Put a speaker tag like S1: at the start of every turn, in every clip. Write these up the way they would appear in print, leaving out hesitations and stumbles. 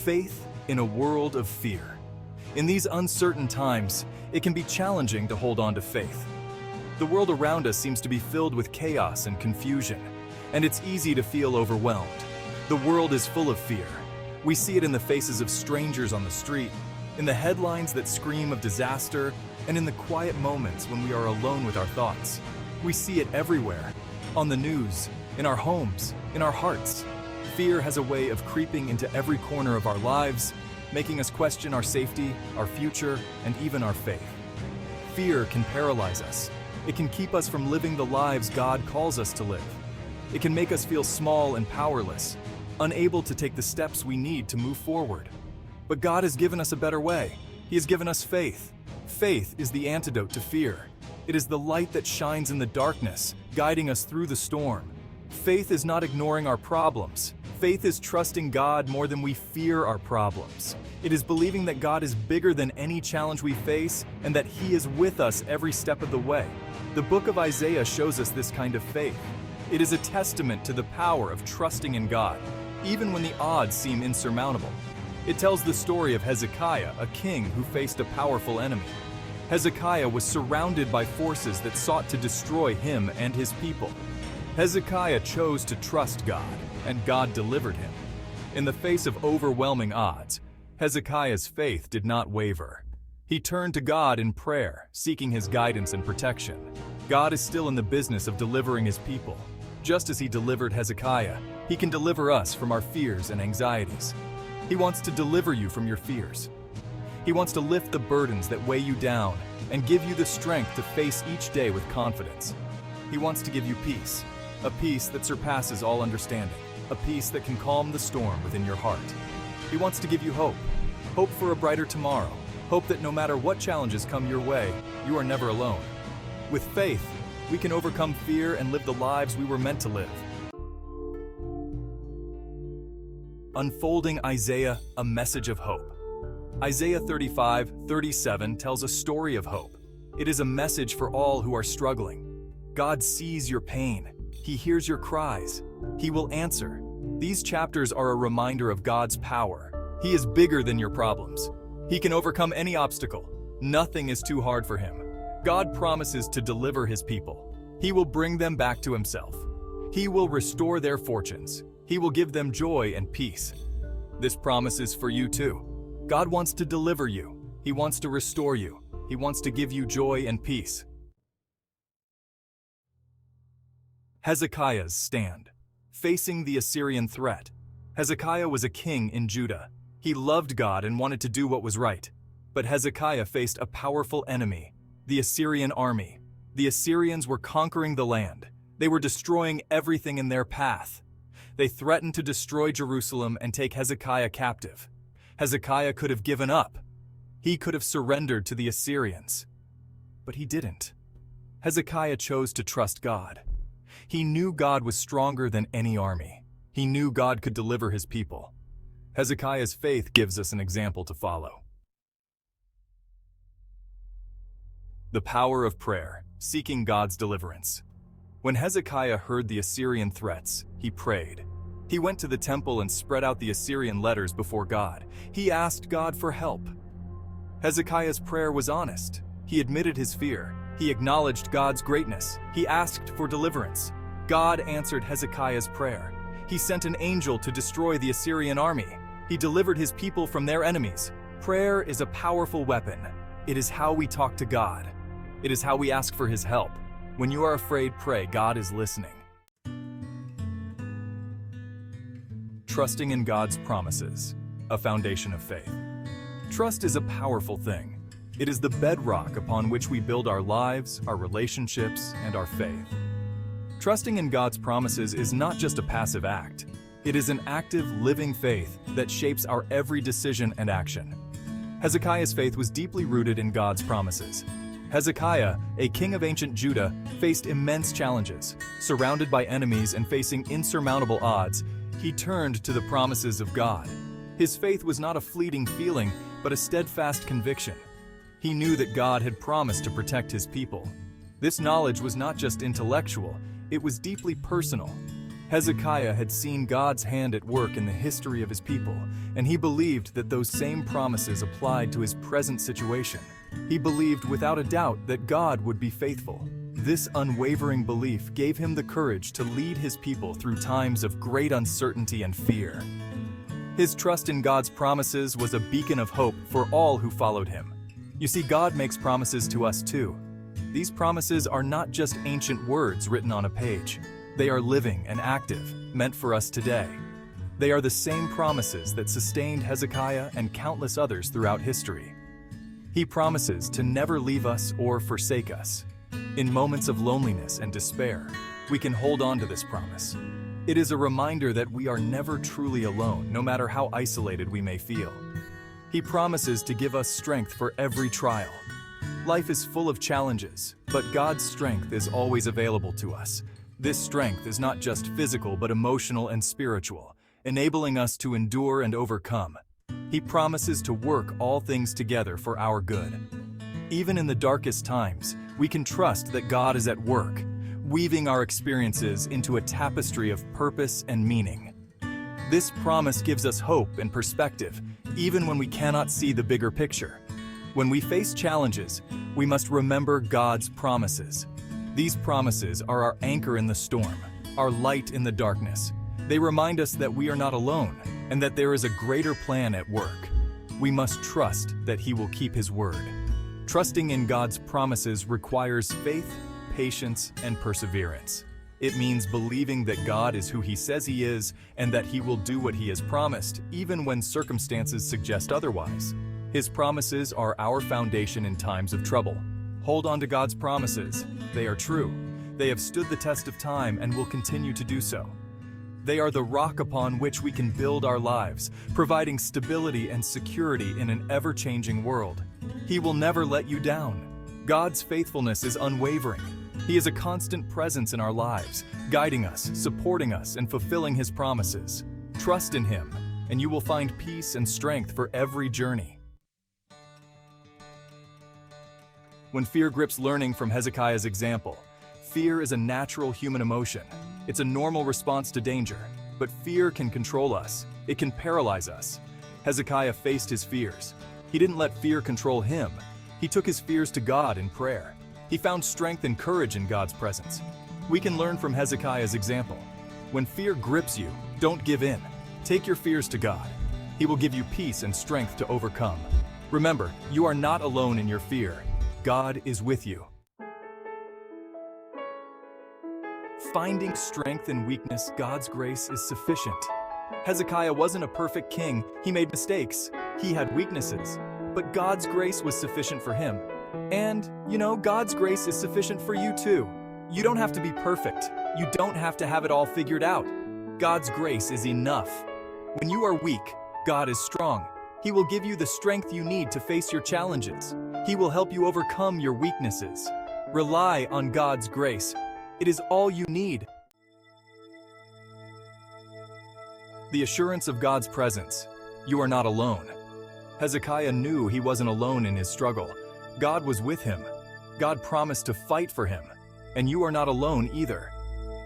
S1: Faith in a world of fear. In these uncertain times, it can be challenging to hold on to faith. The world around us seems to be filled with chaos and confusion, and it's easy to feel overwhelmed. The world is full of fear. We see it in the faces of strangers on the street, in the headlines that scream of disaster, and in the quiet moments when we are alone with our thoughts. We see it everywhere, on the news, in our homes, in our hearts. Fear has a way of creeping into every corner of our lives, making us question our safety, our future, and even our faith. Fear can paralyze us. It can keep us from living the lives God calls us to live. It can make us feel small and powerless, unable to take the steps we need to move forward. But God has given us a better way. He has given us faith. Faith is the antidote to fear. It is the light that shines in the darkness, guiding us through the storm. Faith is not ignoring our problems. Faith is trusting God more than we fear our problems. It is believing that God is bigger than any challenge we face and that He is with us every step of the way. The book of Isaiah shows us this kind of faith. It is a testament to the power of trusting in God, even when the odds seem insurmountable. It tells the story of Hezekiah, a king who faced a powerful enemy. Hezekiah was surrounded by forces that sought to destroy him and his people. Hezekiah chose to trust God, and God delivered him. In the face of overwhelming odds, Hezekiah's faith did not waver. He turned to God in prayer, seeking His guidance and protection. God is still in the business of delivering His people. Just as He delivered Hezekiah, He can deliver us from our fears and anxieties. He wants to deliver you from your fears. He wants to lift the burdens that weigh you down and give you the strength to face each day with confidence. He wants to give you peace, a peace that surpasses all understanding, a peace that can calm the storm within your heart. He wants to give you hope, hope for a brighter tomorrow, hope that no matter what challenges come your way, you are never alone. With faith, we can overcome fear and live the lives we were meant to live. Unfolding Isaiah, a message of hope. Isaiah 35:37 tells a story of hope. It is a message for all who are struggling. God sees your pain. He hears your cries. He will answer. These chapters are a reminder of God's power. He is bigger than your problems. He can overcome any obstacle. Nothing is too hard for Him. God promises to deliver His people. He will bring them back to Himself. He will restore their fortunes. He will give them joy and peace. This promise is for you too. God wants to deliver you. He wants to restore you. He wants to give you joy and peace. Hezekiah's stand. Facing the Assyrian threat. Hezekiah was a king in Judah. He loved God and wanted to do what was right. But Hezekiah faced a powerful enemy, the Assyrian army. The Assyrians were conquering the land. They were destroying everything in their path. They threatened to destroy Jerusalem and take Hezekiah captive. Hezekiah could have given up. He could have surrendered to the Assyrians. But he didn't. Hezekiah chose to trust God. He knew God was stronger than any army. He knew God could deliver His people. Hezekiah's faith gives us an example to follow. The power of prayer, seeking God's deliverance. When Hezekiah heard the Assyrian threats, he prayed. He went to the temple and spread out the Assyrian letters before God. He asked God for help. Hezekiah's prayer was honest. He admitted his fear. He acknowledged God's greatness. He asked for deliverance. God answered Hezekiah's prayer. He sent an angel to destroy the Assyrian army. He delivered His people from their enemies. Prayer is a powerful weapon. It is how we talk to God. It is how we ask for His help. When you are afraid, pray. God is listening. Trusting in God's promises, a foundation of faith. Trust is a powerful thing. It is the bedrock upon which we build our lives, our relationships, and our faith. Trusting in God's promises is not just a passive act. It is an active, living faith that shapes our every decision and action. Hezekiah's faith was deeply rooted in God's promises. Hezekiah, a king of ancient Judah, faced immense challenges. Surrounded by enemies and facing insurmountable odds, he turned to the promises of God. His faith was not a fleeting feeling, but a steadfast conviction. He knew that God had promised to protect His people. This knowledge was not just intellectual, it was deeply personal. Hezekiah had seen God's hand at work in the history of his people, and he believed that those same promises applied to his present situation. He believed without a doubt that God would be faithful. This unwavering belief gave him the courage to lead his people through times of great uncertainty and fear. His trust in God's promises was a beacon of hope for all who followed him. You see, God makes promises to us too. These promises are not just ancient words written on a page. They are living and active, meant for us today. They are the same promises that sustained Hezekiah and countless others throughout history. He promises to never leave us or forsake us. In moments of loneliness and despair, we can hold on to this promise. It is a reminder that we are never truly alone, no matter how isolated we may feel. He promises to give us strength for every trial. Life is full of challenges, but God's strength is always available to us. This strength is not just physical but emotional and spiritual, enabling us to endure and overcome. He promises to work all things together for our good. Even in the darkest times, we can trust that God is at work, weaving our experiences into a tapestry of purpose and meaning. This promise gives us hope and perspective, even when we cannot see the bigger picture. When we face challenges, we must remember God's promises. These promises are our anchor in the storm, our light in the darkness. They remind us that we are not alone and that there is a greater plan at work. We must trust that He will keep His word. Trusting in God's promises requires faith, patience, and perseverance. It means believing that God is who He says He is and that He will do what He has promised, even when circumstances suggest otherwise. His promises are our foundation in times of trouble. Hold on to God's promises. They are true. They have stood the test of time and will continue to do so. They are the rock upon which we can build our lives, providing stability and security in an ever-changing world. He will never let you down. God's faithfulness is unwavering. He is a constant presence in our lives, guiding us, supporting us, and fulfilling His promises. Trust in Him, and you will find peace and strength for every journey. When fear grips learning from Hezekiah's example, fear is a natural human emotion. It's a normal response to danger, but fear can control us. It can paralyze us. Hezekiah faced his fears. He didn't let fear control him. He took his fears to God in prayer. He found strength and courage in God's presence. We can learn from Hezekiah's example. When fear grips you, don't give in. Take your fears to God. He will give you peace and strength to overcome. Remember, you are not alone in your fear. God is with you. Finding strength in weakness, God's grace is sufficient. Hezekiah wasn't a perfect king. He made mistakes. He had weaknesses. But God's grace was sufficient for him. And, God's grace is sufficient for you too. You don't have to be perfect. You don't have to have it all figured out. God's grace is enough. When you are weak, God is strong. He will give you the strength you need to face your challenges. He will help you overcome your weaknesses. Rely on God's grace. It is all you need. The assurance of God's presence. You are not alone. Hezekiah knew he wasn't alone in his struggle. God was with him. God promised to fight for him. And you are not alone either.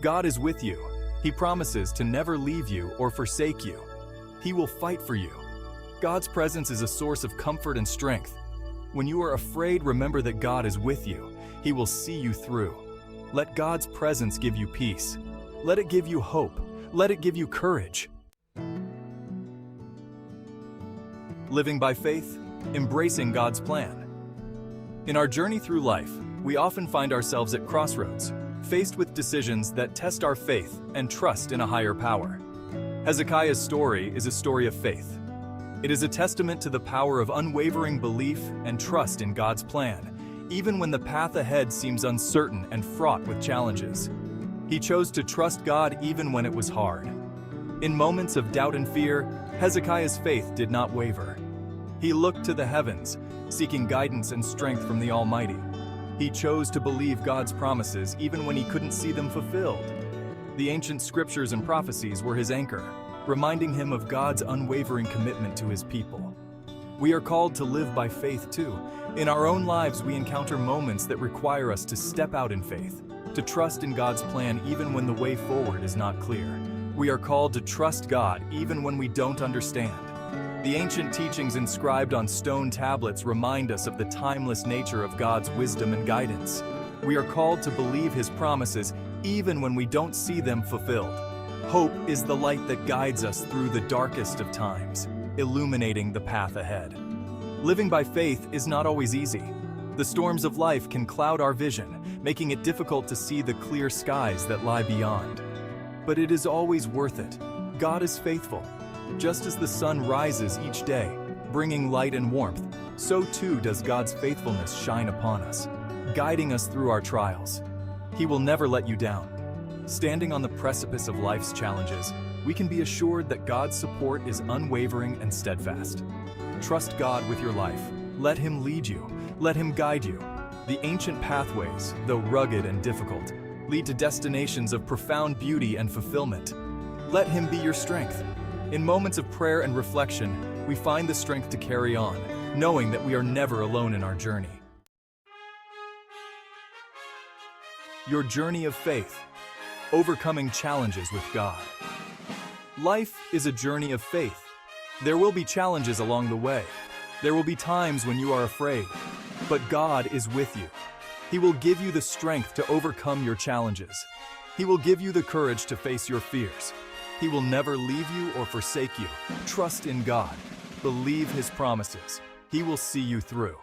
S1: God is with you. He promises to never leave you or forsake you. He will fight for you. God's presence is a source of comfort and strength. When you are afraid, remember that God is with you. He will see you through. Let God's presence give you peace. Let it give you hope. Let it give you courage. Living by faith, embracing God's plan. In our journey through life, we often find ourselves at crossroads, faced with decisions that test our faith and trust in a higher power. Hezekiah's story is a story of faith. It is a testament to the power of unwavering belief and trust in God's plan, even when the path ahead seems uncertain and fraught with challenges. He chose to trust God even when it was hard. In moments of doubt and fear, Hezekiah's faith did not waver. He looked to the heavens, seeking guidance and strength from the Almighty. He chose to believe God's promises even when he couldn't see them fulfilled. The ancient scriptures and prophecies were his anchor, reminding him of God's unwavering commitment to his people. We are called to live by faith too. In our own lives, we encounter moments that require us to step out in faith. to trust in God's plan even when the way forward is not clear. We are called to trust God even when we don't understand. The ancient teachings inscribed on stone tablets remind us of the timeless nature of God's wisdom and guidance. We are called to believe His promises even when we don't see them fulfilled. Hope is the light that guides us through the darkest of times, illuminating the path ahead. Living by faith is not always easy. The storms of life can cloud our vision, making it difficult to see the clear skies that lie beyond. But it is always worth it. God is faithful. Just as the sun rises each day, bringing light and warmth, so too does God's faithfulness shine upon us, guiding us through our trials. He will never let you down. Standing on the precipice of life's challenges, we can be assured that God's support is unwavering and steadfast. Trust God with your life. Let Him lead you. Let Him guide you. The ancient pathways, though rugged and difficult, lead to destinations of profound beauty and fulfillment. Let Him be your strength. In moments of prayer and reflection, we find the strength to carry on, knowing that we are never alone in our journey. Your journey of faith, overcoming challenges with God. Life is a journey of faith. There will be challenges along the way. There will be times when you are afraid, but God is with you. He will give you the strength to overcome your challenges. He will give you the courage to face your fears. He will never leave you or forsake you. Trust in God. Believe His promises. He will see you through.